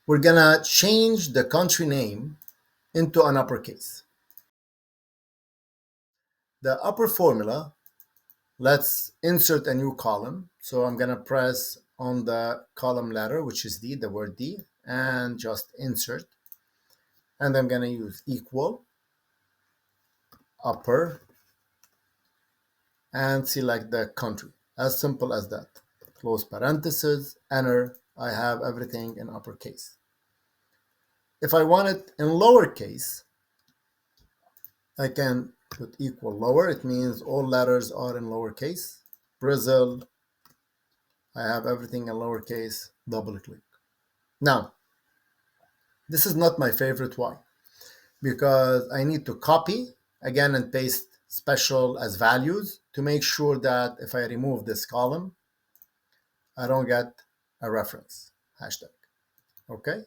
we're gonna change the country name into an uppercase. The upper formula, let's insert a new column. So I'm gonna press on the column letter, which is D, the word D, and just insert. And I'm gonna use equal, upper, and select the country. As simple as that. Close parentheses, enter. I have everything in uppercase. If I want it in lowercase, I can put equal lower. It means all letters are in lowercase. Brazil, I have everything in lowercase. Double click. Now, this is not my favorite. Why? Because I need to copy again and paste special as values to make sure that if I remove this column, I don't get a reference hashtag. Okay,